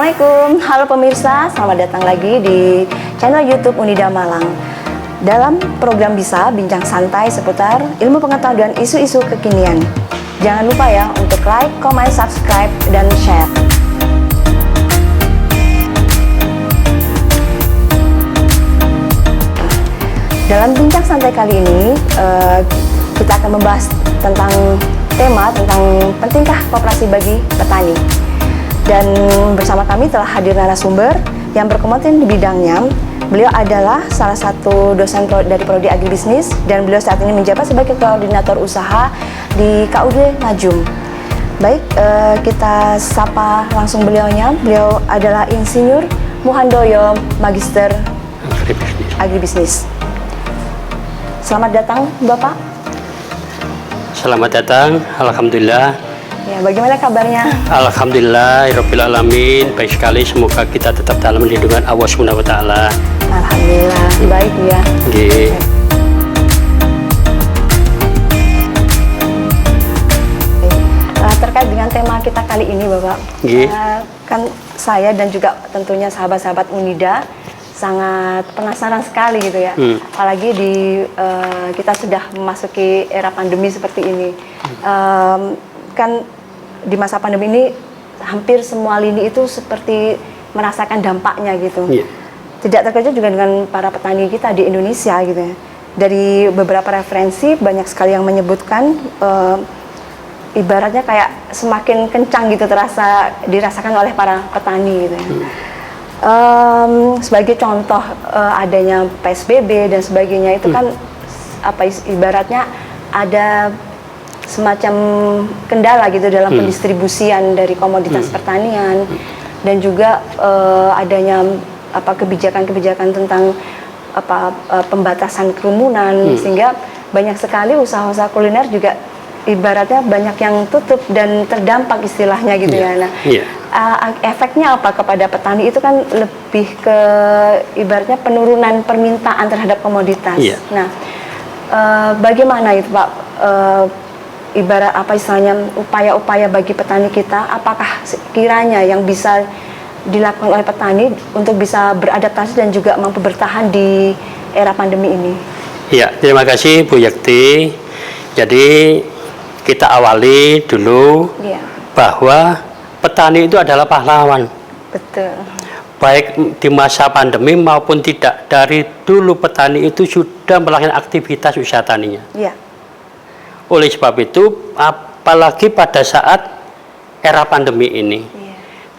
Assalamualaikum, halo pemirsa, selamat datang lagi di channel YouTube Unida Malang. Dalam program Bisa, bincang santai seputar ilmu pengetahuan dan isu-isu kekinian. Jangan lupa ya untuk like, comment, subscribe, dan share. Dalam bincang santai kali ini, kita akan membahas tentang pentingkah koperasi bagi petani. Dan bersama kami telah hadir narasumber yang berkompeten di bidangnya. Beliau adalah salah satu dosen dari Prodi Agribisnis dan beliau saat ini menjabat sebagai koordinator usaha di KUD Najum. Baik, kita sapa langsung beliaunya. Beliau adalah Insinyur Muhandoyo, Magister Agribisnis. Selamat datang, Bapak. Selamat datang, alhamdulillah. Ya, bagaimana kabarnya? Alhamdulillah, Rabbil Alamin. Baik sekali, semoga kita tetap dalam lindungan Allah Subhanahu wa Ta'ala. Alhamdulillah, baik ya. Nggih. Terkait dengan tema kita kali ini, Bapak, kan saya dan juga tentunya sahabat-sahabat Unida sangat penasaran sekali gitu ya. Apalagi kita sudah memasuki era pandemi seperti ini. Kan di masa pandemi ini hampir semua lini itu seperti merasakan dampaknya gitu. Tidak terkecuali juga dengan para petani kita di Indonesia gitu ya. Dari beberapa referensi banyak sekali yang menyebutkan ibaratnya kayak semakin kencang gitu dirasakan oleh para petani gitu ya. Sebagai contoh adanya PSBB dan sebagainya itu kan ibaratnya ada semacam kendala gitu dalam pendistribusian dari komoditas pertanian dan juga adanya kebijakan-kebijakan tentang pembatasan kerumunan sehingga banyak sekali usaha-usaha kuliner juga ibaratnya banyak yang tutup dan terdampak istilahnya gitu ya. Nah, efeknya apa kepada petani itu kan lebih ke ibaratnya penurunan permintaan terhadap komoditas. Nah, bagaimana itu Pak? Ibarat upaya-upaya bagi petani kita, apakah kiranya yang bisa dilakukan oleh petani untuk bisa beradaptasi dan juga mampu bertahan di era pandemi ini? Ya, terima kasih Bu Yakti. Jadi kita awali dulu bahwa petani itu adalah pahlawan. Betul. Baik di masa pandemi maupun tidak, dari dulu petani itu sudah melakukan aktivitas usaha taninya. Oleh sebab itu, apalagi pada saat era pandemi ini,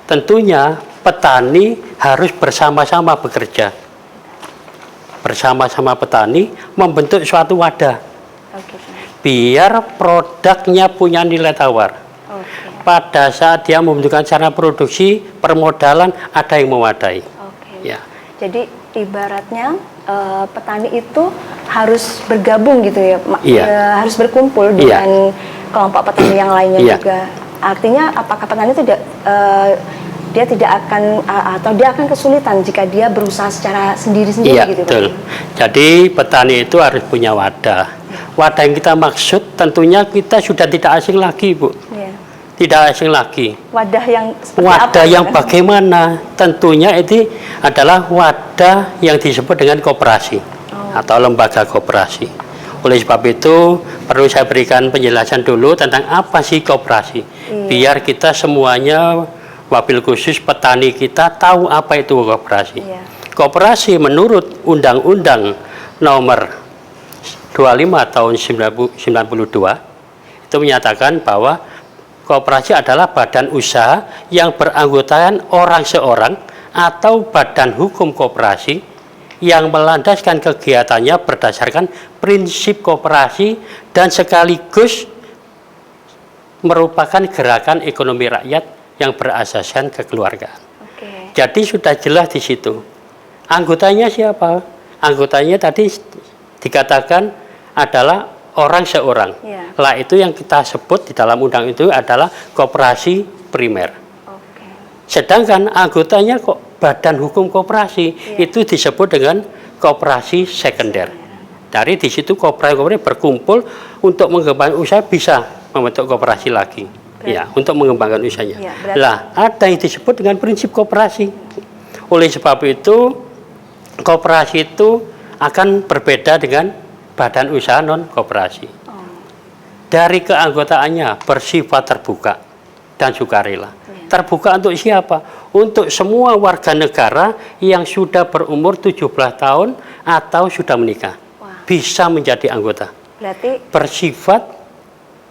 tentunya petani harus bersama-sama bekerja. Bersama-sama petani membentuk suatu wadah. Biar produknya punya nilai tawar. Pada saat dia membutuhkan cara produksi, permodalan ada yang mewadai. Jadi ibaratnya petani itu harus bergabung gitu ya, harus berkumpul dengan kelompok petani yang lainnya juga. Artinya apakah petani dia tidak akan atau dia akan kesulitan jika dia berusaha secara sendiri-sendiri gitu? Betul. Jadi petani itu harus punya wadah. Wadah yang kita maksud tentunya kita sudah tidak asing lagi, Bu. Tidak asing lagi. Wadah yang seperti wadah apa, yang bagaimana? Tentunya itu adalah wadah yang disebut dengan koperasi atau lembaga koperasi. Oleh sebab itu perlu saya berikan penjelasan dulu tentang apa sih koperasi. Biar kita semuanya, wabil khusus petani kita tahu apa itu koperasi. Koperasi menurut Undang-Undang Nomor 25 tahun 1992 itu menyatakan bahwa koperasi adalah badan usaha yang beranggotakan orang seorang atau badan hukum koperasi yang melandaskan kegiatannya berdasarkan prinsip koperasi dan sekaligus merupakan gerakan ekonomi rakyat yang berasaskan kekeluargaan. Jadi sudah jelas di situ. Anggotanya siapa? Anggotanya tadi dikatakan adalah orang seorang. Lah itu yang kita sebut di dalam undang itu adalah koperasi primer. Sedangkan anggotanya kok badan hukum koperasi itu disebut dengan koperasi sekunder. Dari di situ koperasi berkumpul untuk mengembangkan usaha bisa membentuk koperasi lagi. ya, untuk mengembangkan usahanya. Ya, berarti, Lah, ada yang disebut dengan prinsip koperasi. Oleh sebab itu, koperasi itu akan berbeda dengan badan usaha non koperasi. Dari keanggotaannya bersifat terbuka dan sukarela. Terbuka untuk siapa? Untuk semua warga negara yang sudah berumur 17 tahun atau sudah menikah. Bisa menjadi anggota. Berarti bersifat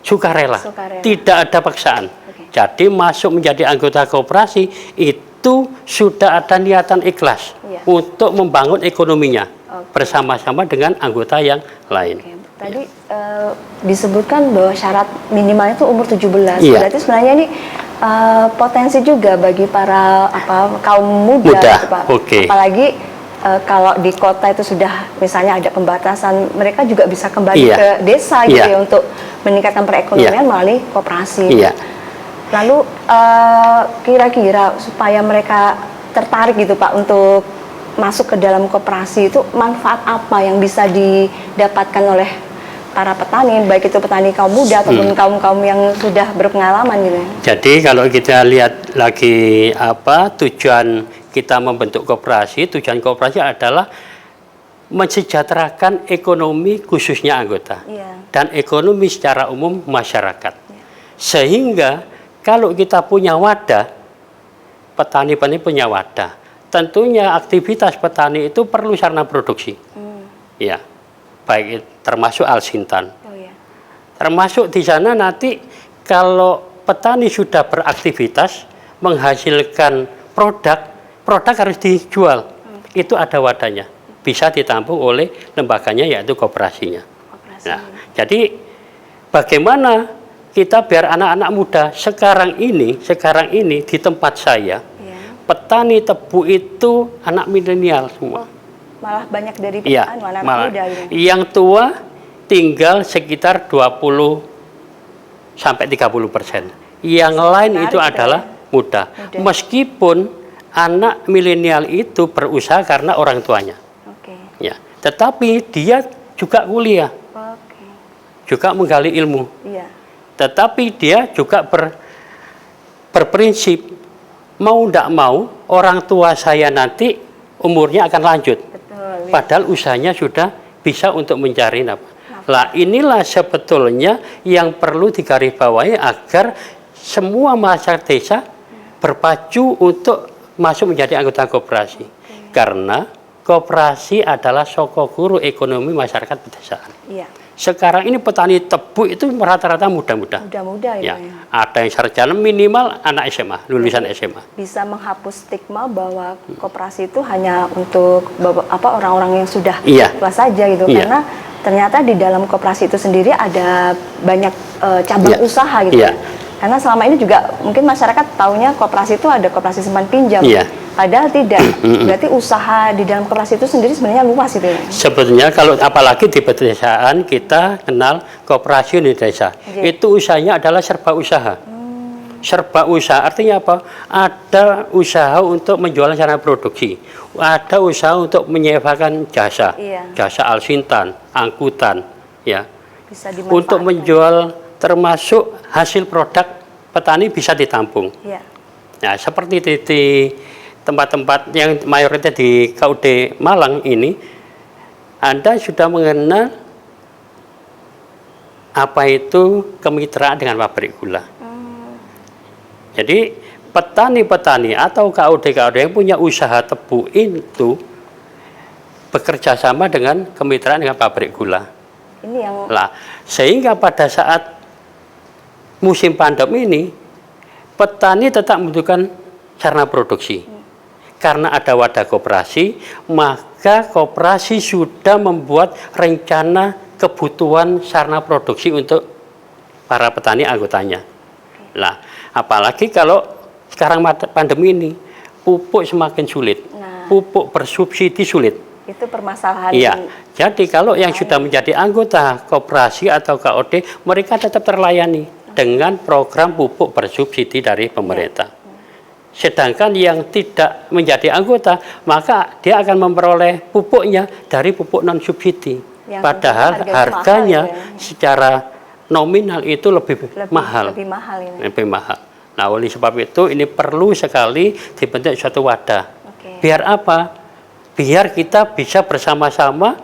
sukarela. Tidak ada paksaan. Jadi masuk menjadi anggota koperasi itu sudah ada niatan ikhlas untuk membangun ekonominya bersama-sama dengan anggota yang lain. Tadi disebutkan bahwa syarat minimalnya itu umur 17. Berarti sebenarnya ini potensi juga bagi para kaum muda. Gitu, Pak. Apalagi kalau di kota itu sudah misalnya ada pembatasan, mereka juga bisa kembali ke desa gitu ya untuk meningkatkan perekonomian melalui koperasi. Lalu kira-kira supaya mereka tertarik gitu Pak untuk masuk ke dalam koperasi itu, manfaat apa yang bisa didapatkan oleh para petani, baik itu petani kaum muda ataupun kaum-kaum yang sudah berpengalaman gitu. Jadi kalau kita lihat lagi tujuan kita membentuk koperasi, tujuan koperasi adalah mensejahterakan ekonomi khususnya anggota dan ekonomi secara umum masyarakat. Sehingga kalau kita punya wadah, petani-petani punya wadah, tentunya aktivitas petani itu perlu sarana produksi. Ya, baik termasuk alsintan. Termasuk di sana nanti kalau petani sudah beraktivitas menghasilkan produk harus dijual. Itu ada wadahnya. Bisa ditampung oleh lembaganya yaitu koperasinya. Nah, jadi bagaimana kita biar anak-anak muda sekarang ini di tempat saya petani tebu itu anak milenial semua. Malah banyak dari petani anak muda ini. Yang tua tinggal sekitar 20-30%. Yang lain itu adalah muda. Meskipun anak milenial itu berusaha karena orang tuanya. Ya, tetapi dia juga kuliah. Juga menggali ilmu. Tetapi dia juga berprinsip mau tidak mau orang tua saya nanti umurnya akan lanjut. Padahal usahanya sudah bisa untuk mencari nafkah. Lah inilah sebetulnya yang perlu digarisbawahi agar semua masyarakat desa berpacu untuk masuk menjadi anggota koperasi. Karena koperasi adalah sokoguru ekonomi masyarakat pedesaan. Sekarang ini petani tebu itu rata-rata muda-muda. Ya. Ada yang sarjana minimal anak SMA, lulusan SMA. Bisa menghapus stigma bahwa koperasi itu hanya untuk orang-orang yang sudah tua saja gitu. Karena ternyata di dalam koperasi itu sendiri ada banyak cabang usaha gitu. Karena selama ini juga mungkin masyarakat taunya koperasi itu ada koperasi simpan pinjam. Padahal tidak. Berarti usaha di dalam koperasi itu sendiri sebenarnya luas itu ya? Sebetulnya kalau apalagi di pedesaan kita kenal koperasi di desa. Itu usahanya adalah serba usaha. Serba usaha artinya apa? Ada usaha untuk menjual sarana produksi. Ada usaha untuk menyewakan jasa. Jasa alsintan, angkutan. Ya. Bisa untuk menjual termasuk hasil produk petani bisa ditampung. Nah, seperti di tempat-tempat yang mayoritas di KUD Malang ini, Anda sudah mengenal apa itu kemitraan dengan pabrik gula. Jadi petani-petani atau KUD-KUD yang punya usaha tebu itu bekerja sama dengan kemitraan dengan pabrik gula. Ini yang sehingga pada saat musim pandemi ini, petani tetap membutuhkan sarana produksi. Karena ada wadah koperasi, maka koperasi sudah membuat rencana kebutuhan sarana produksi untuk para petani anggotanya. Lah, apalagi kalau sekarang pandemi ini, pupuk semakin sulit, pupuk bersubsidi sulit. Itu permasalahan. Jadi kalau yang sudah menjadi anggota koperasi atau KOD, mereka tetap terlayani dengan program pupuk bersubsidi dari pemerintah. Sedangkan yang tidak menjadi anggota, maka dia akan memperoleh pupuknya dari pupuk non subsidi. Padahal harganya secara nominal itu lebih mahal. Lebih mahal ini. Lebih mahal. Nah, oleh sebab itu ini perlu sekali dibentuk suatu wadah. Biar apa? Biar kita bisa bersama-sama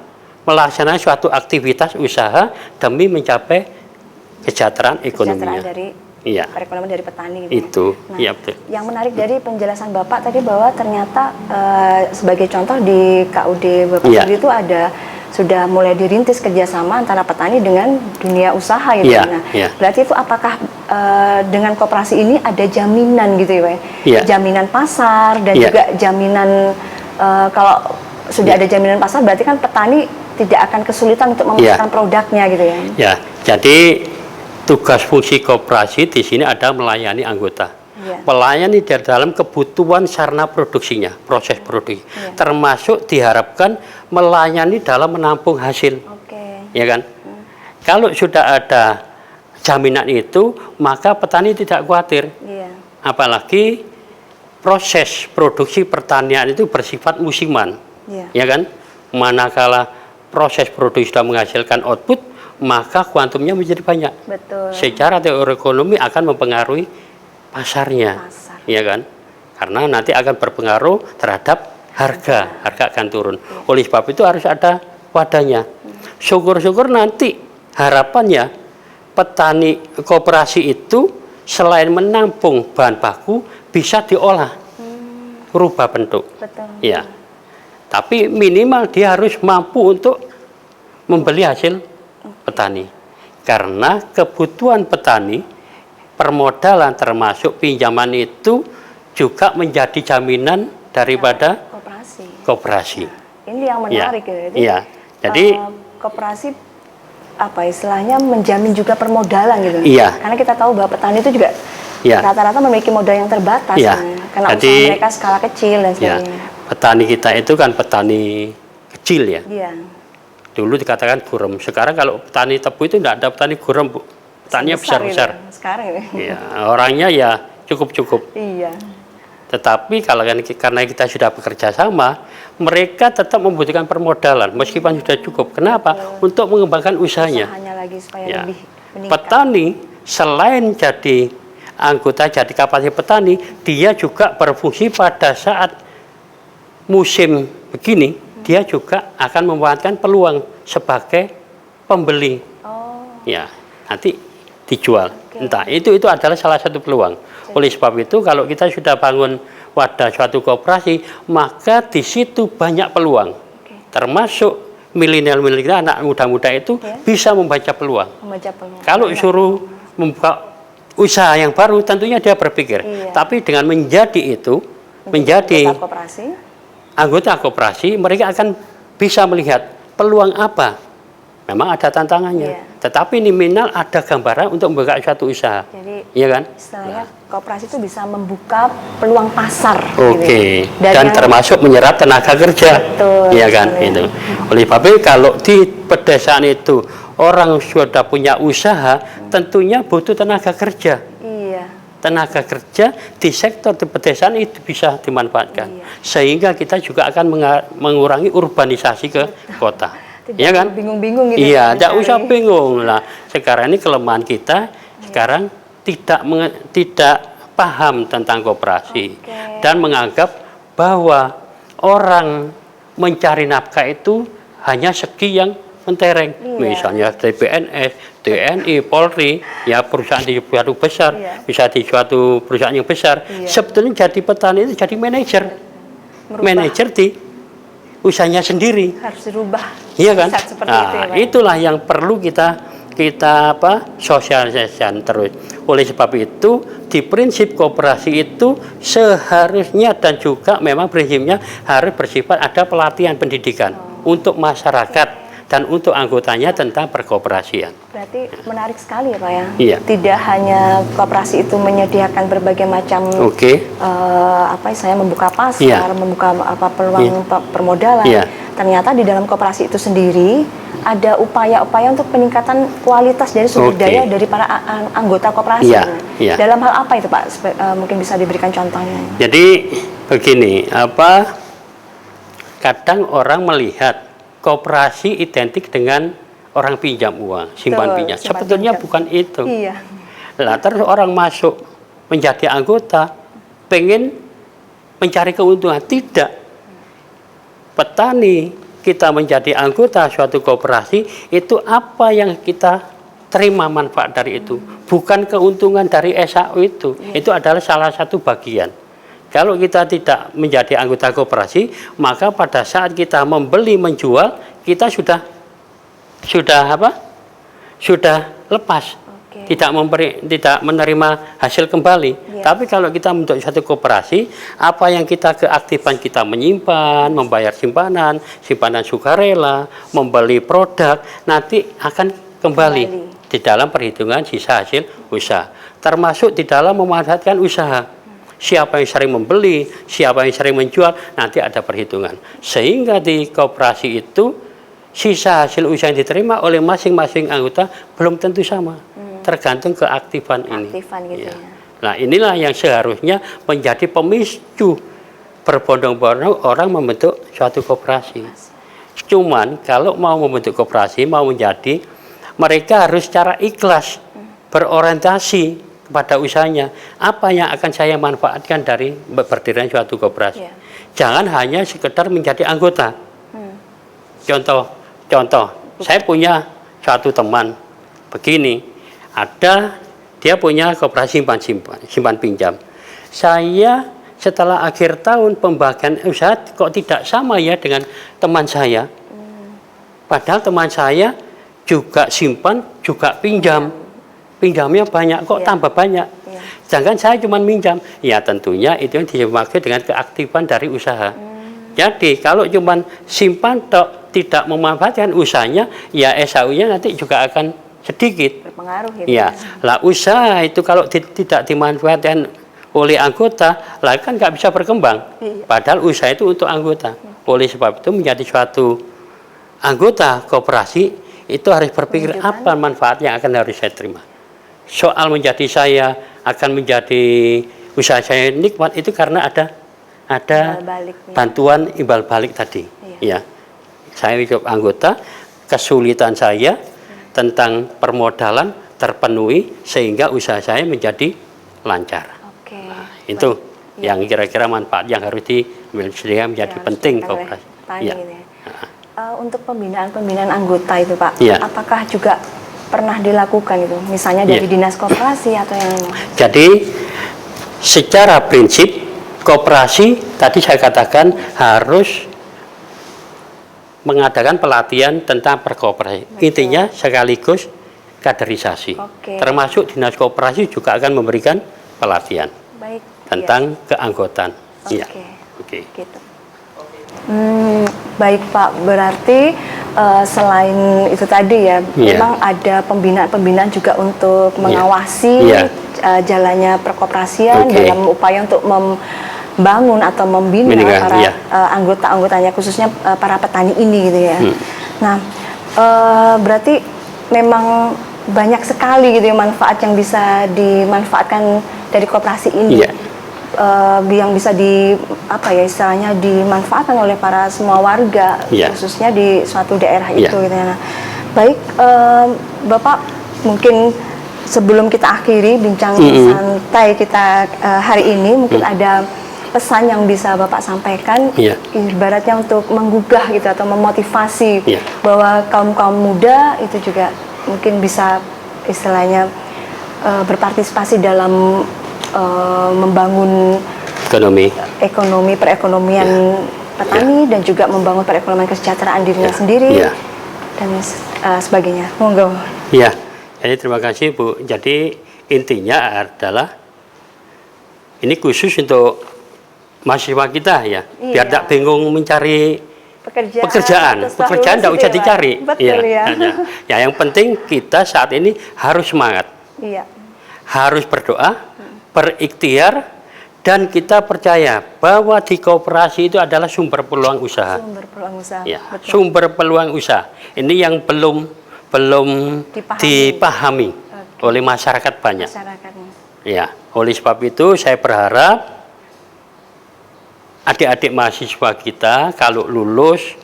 melaksanakan suatu aktivitas usaha demi mencapai kesejahteraan ekonominya. Perekonomian dari petani. Itu. Nah, iya, betul. Yang menarik dari penjelasan Bapak tadi bahwa ternyata sebagai contoh di KUD Bapak sendiri itu sudah mulai dirintis kerjasama antara petani dengan dunia usaha gitu. Berarti itu apakah dengan koperasi ini ada jaminan gitu ya, Pak? Jaminan pasar dan juga jaminan kalau sudah ada jaminan pasar berarti kan petani tidak akan kesulitan untuk memasarkan produknya gitu ya. Ya, jadi tugas fungsi koperasi di sini ada melayani anggota. Melayani di dalam kebutuhan sarana produksinya, proses produksi. Termasuk diharapkan melayani dalam menampung hasil. Ya kan? Kalau sudah ada jaminan itu, maka petani tidak khawatir. Apalagi proses produksi pertanian itu bersifat musiman. Ya kan? Manakala proses produksi sudah menghasilkan output, maka kuantumnya menjadi banyak. Betul. Secara teori ekonomi akan mempengaruhi pasarnya, ya kan? Karena nanti akan berpengaruh terhadap harga akan turun. Oleh sebab itu harus ada wadahnya. Syukur-syukur nanti harapannya petani koperasi itu selain menampung bahan baku bisa diolah, rubah bentuk. Betul. Ya. Tapi minimal dia harus mampu untuk membeli hasil petani, karena kebutuhan petani permodalan termasuk pinjaman itu juga menjadi jaminan daripada koperasi. Ini yang menarik Jadi koperasi apa istilahnya menjamin juga permodalan gitu. Karena kita tahu bahwa petani itu juga rata-rata memiliki modal yang terbatas karena usaha mereka skala kecil dan sebagainya. Petani kita itu kan petani kecil ya. Dulu dikatakan gurem. Sekarang kalau petani tebu itu tidak ada petani gurem, Bu. Petaninya besar-besar. Sekarang orangnya ya cukup-cukup. Tetapi karena kita sudah bekerja sama, mereka tetap membutuhkan permodalan meskipun sudah cukup. Kenapa? Untuk mengembangkan usahanya. Lagi supaya lebih meningkat. Petani selain jadi anggota jadi kapasitas petani, dia juga berfungsi pada saat musim begini. Dia juga akan memanfaatkan peluang sebagai pembeli. Nanti dijual. Entah itu adalah salah satu peluang. Oleh sebab itu kalau kita sudah bangun wadah suatu koperasi, maka di situ banyak peluang. Termasuk milenial anak muda-muda itu bisa membaca peluang. Kalau suruh membuka usaha yang baru, tentunya dia berpikir. Tapi dengan menjadi anggota koperasi, mereka akan bisa melihat peluang apa. Memang ada tantangannya, tetapi minimal ada gambaran untuk membuka suatu usaha. Jadi, kan? Istilahnya koperasi itu bisa membuka peluang pasar. Dan termasuk menyerap tenaga kerja. Iya kan? Itu. Oleh sebab itu kalau di pedesaan itu orang sudah punya usaha, tentunya butuh tenaga kerja. Tenaga kerja di sektor di pedesaan itu bisa dimanfaatkan, sehingga kita juga akan mengurangi urbanisasi ke kota. Iya kan? Bingung-bingung gitu. Tidak usah bingung lah. Sekarang ini kelemahan kita sekarang tidak paham tentang koperasi dan menganggap bahwa orang mencari nafkah itu hanya segi yang mentereng, misalnya PNS, TNI, Polri, ya perusahaan di suatu besar, bisa di suatu perusahaan yang besar. Sebetulnya jadi petani itu jadi manajer di usahanya sendiri. Harus dirubah. Iya kan? Itulah yang perlu kita sosialisasikan terus. Oleh sebab itu, di prinsip koperasi itu seharusnya dan juga memang prinsipnya harus bersifat ada pelatihan pendidikan untuk masyarakat dan untuk anggotanya tentang perkooperasian. Berarti menarik sekali ya Pak ya. Tidak hanya koperasi itu menyediakan berbagai macam saya membuka pasar, membuka peluang permodalan. Ternyata di dalam koperasi itu sendiri ada upaya-upaya untuk peningkatan kualitas dari sumber daya dari para anggota koperasi. Dalam hal apa itu Pak? Mungkin bisa diberikan contohnya. Jadi begini, kadang orang melihat koperasi identik dengan orang pinjam uang, simpan Betul, pinjam. simpan Sebetulnya pinjam. bukan itu. Iya. Lah terus orang masuk menjadi anggota, pengen mencari keuntungan. Tidak. Petani kita menjadi anggota suatu koperasi, itu apa yang kita terima manfaat dari itu. Bukan keuntungan dari SAU itu. Itu adalah salah satu bagian. Kalau kita tidak menjadi anggota koperasi, maka pada saat kita membeli menjual, kita sudah apa? Sudah lepas. Oke. Tidak menerima hasil kembali. Tapi kalau kita membentuk satu koperasi, apa yang kita keaktifan, kita menyimpan, membayar simpanan sukarela, membeli produk, nanti akan kembali di dalam perhitungan sisa hasil usaha. Termasuk di dalam memanfaatkan usaha. Siapa yang sering membeli, siapa yang sering menjual, nanti ada perhitungan. Sehingga di koperasi itu, sisa hasil usaha yang diterima oleh masing-masing anggota belum tentu sama. Tergantung keaktifan ini. Gitu ya. Nah, inilah yang seharusnya menjadi pemicu berbondong-bondong orang membentuk suatu koperasi. Cuman kalau mau membentuk koperasi, mau menjadi, mereka harus secara ikhlas berorientasi kepada usahanya. Apa yang akan saya manfaatkan dari berdirinya suatu koperasi? Jangan hanya sekedar menjadi anggota. Contoh, saya punya suatu teman begini, dia punya koperasi simpan pinjam. Saya setelah akhir tahun pembagian usaha kok tidak sama ya dengan teman saya. Padahal teman saya juga simpan, juga pinjam. Pinjamnya banyak, kok tambah banyak. Jangan saya cuma minjam. Ya tentunya itu yang dimaksud dengan keaktifan dari usaha. Jadi kalau cuma simpan tidak memanfaatkan usahanya, ya SAU-nya nanti juga akan sedikit. Berpengaruh ya. Lah usaha itu kalau tidak dimanfaatkan oleh anggota, lah kan nggak bisa berkembang. Padahal usaha itu untuk anggota. Oleh sebab itu menjadi suatu anggota koperasi itu harus berpikir apa manfaat yang akan harus saya terima. Soal menjadi saya akan menjadi usaha saya nikmat itu karena ada bantuan imbal balik tadi. Ya, saya hidup anggota, kesulitan saya tentang permodalan terpenuhi sehingga usaha saya menjadi lancar. Nah, itu yang kira-kira manfaat yang harus dimiliki menjadi penting koperasi. Untuk pembinaan anggota itu Pak, apakah juga pernah dilakukan itu, misalnya dari dinas koperasi atau yang lain? Jadi secara prinsip koperasi tadi saya katakan harus mengadakan pelatihan tentang perkoperasi. Intinya sekaligus kaderisasi. Termasuk dinas koperasi juga akan memberikan pelatihan tentang keanggotaan. Gitu. Baik Pak, berarti selain itu tadi ya, memang ada pembinaan juga untuk mengawasi jalannya perkoperasian dalam upaya untuk membangun atau membina para anggota-anggotanya, khususnya para petani ini gitu ya. Nah, berarti memang banyak sekali gitu ya manfaat yang bisa dimanfaatkan dari koperasi ini. Yang bisa istilahnya dimanfaatkan oleh para semua warga, khususnya di suatu daerah itu gitu ya. Nah, baik Bapak, mungkin sebelum kita akhiri bincang santai kita hari ini, mungkin ada pesan yang bisa Bapak sampaikan, ibaratnya untuk menggugah gitu atau memotivasi bahwa kaum muda itu juga mungkin bisa istilahnya berpartisipasi dalam membangun ekonomi perekonomian petani dan juga membangun perekonomian kesejahteraan dirinya sendiri dan sebagainya. Monggo. Ya, jadi terima kasih Bu. Jadi intinya adalah ini khusus untuk mahasiswa kita ya, biar tidak bingung mencari pekerjaan tidak usah dicari. Ya, yang penting kita saat ini harus semangat, harus berdoa, berikhtiar, dan kita percaya bahwa di koperasi itu adalah sumber peluang usaha. Sumber peluang usaha. Ini yang belum dipahami oleh masyarakat banyak. Ya, oleh sebab itu saya berharap adik-adik mahasiswa kita kalau lulus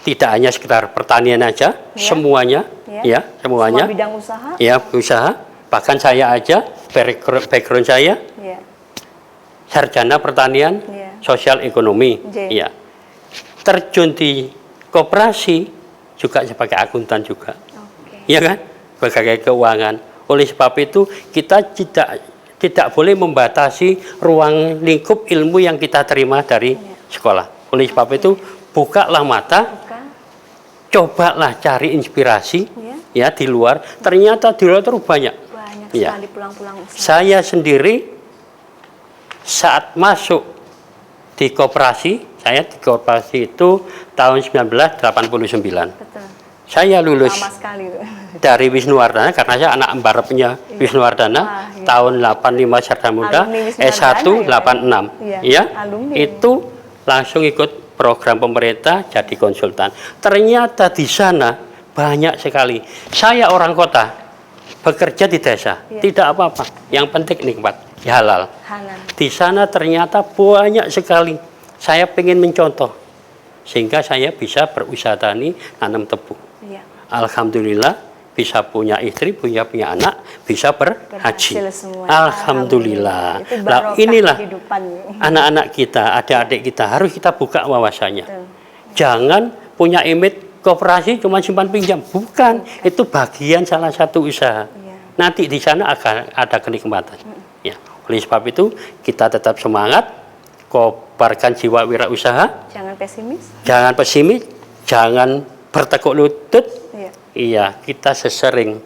tidak hanya sekitar pertanian aja, semuanya, ya semuanya. Semua bidang usaha. Ya, usaha. Bahkan saya aja, background saya, sarjana pertanian, sosial ekonomi, ya. Terjun di koperasi juga sebagai akuntan juga, ya kan, sebagai keuangan. Oleh sebab itu kita tidak boleh membatasi ruang lingkup ilmu yang kita terima dari sekolah. Oleh sebab itu bukalah mata, cobalah cari inspirasi, ya di luar. Ternyata di luar terlalu banyak sekali peluang-peluang usaha. Saya sendiri saat masuk di koperasi, saya di koperasi itu tahun 1989. Betul. Saya lulus Lama sekali. dari Wisnuwardana karena saya anak embarepnya Wisnuwardana, tahun 85 Sarjana Muda, S1 86. Ya, itu langsung ikut program pemerintah jadi konsultan. Ternyata di sana banyak sekali. Saya orang kota, bekerja di desa, tidak apa-apa. Yang penting nikmat, halal. Di sana ternyata banyak sekali. Saya ingin mencontoh, sehingga saya bisa berusaha tani, nanam tebu. Alhamdulillah, bisa punya istri, punya anak, bisa berhaji. Alhamdulillah. Nah, inilah anak-anak kita, adik-adik kita, harus kita buka wawasannya. Jangan punya image koperasi cuma simpan pinjam, bukan. Itu bagian salah satu usaha. Nanti di sana akan ada kenikmatan. Ya. Oleh sebab itu kita tetap semangat, kobarkan jiwa wirausaha. Jangan pesimis. Jangan pesimis, jangan bertekuk lutut. Iya, kita sesering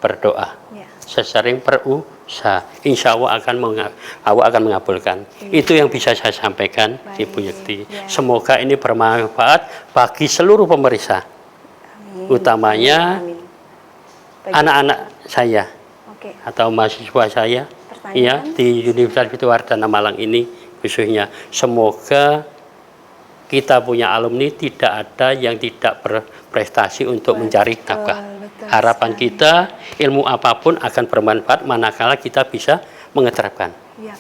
berdoa, sesering berusaha. Insya Allah akan mengabulkan. Itu yang bisa saya sampaikan, Ibu Yekti. Semoga ini bermanfaat bagi seluruh pemirsa, utamanya anak-anak saya atau mahasiswa saya, ya di Universitas Wisnuwardana Malang ini khususnya. Semoga kita punya alumni tidak ada yang tidak berprestasi untuk mencari nafkah. Harapan kita ilmu apapun akan bermanfaat manakala kita bisa mengeterapkan.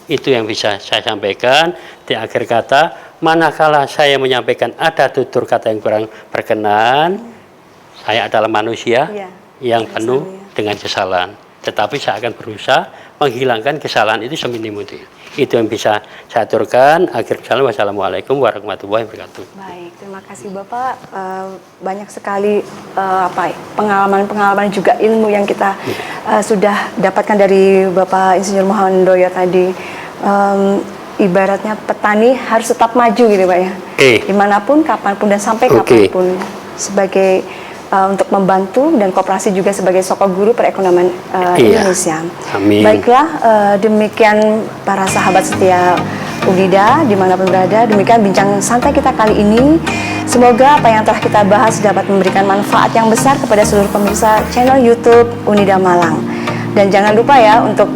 Itu yang bisa saya sampaikan. Di akhir kata, manakala saya menyampaikan ada tutur kata yang kurang berkenan, saya adalah manusia yang penuh dengan kesalahan. Tetapi saya akan berusaha menghilangkan kesalahan itu seminim mungkin. Itu yang bisa saya aturkan. Akhir salam, wassalamualaikum warahmatullahi wabarakatuh. Baik, terima kasih Bapak. Banyak sekali pengalaman-pengalaman juga ilmu yang kita sudah dapatkan dari Bapak Insinyur Muhammad Handoyo tadi. Ibaratnya petani harus tetap maju gitu Pak ya. Dimanapun, kapanpun, dan sampai kapanpun. Sebagai untuk membantu, dan koperasi juga sebagai sokok guru perekonomian Indonesia. Amin. Baiklah, demikian para sahabat setia UNIDA dimanapun berada, demikian bincang santai kita kali ini. Semoga apa yang telah kita bahas dapat memberikan manfaat yang besar kepada seluruh pemirsa channel YouTube UNIDA Malang. Dan jangan lupa ya untuk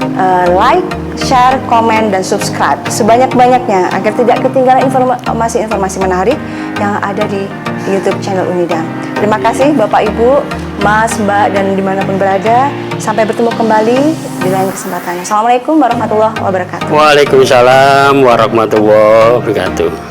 like, share, komen, dan subscribe sebanyak-banyaknya agar tidak ketinggalan informasi-informasi menarik yang ada di YouTube channel UNIDA. Terima kasih Bapak, Ibu, Mas, Mbak, dan dimanapun berada. Sampai bertemu kembali di lain kesempatan. Assalamualaikum warahmatullahi wabarakatuh. Waalaikumsalam warahmatullahi wabarakatuh.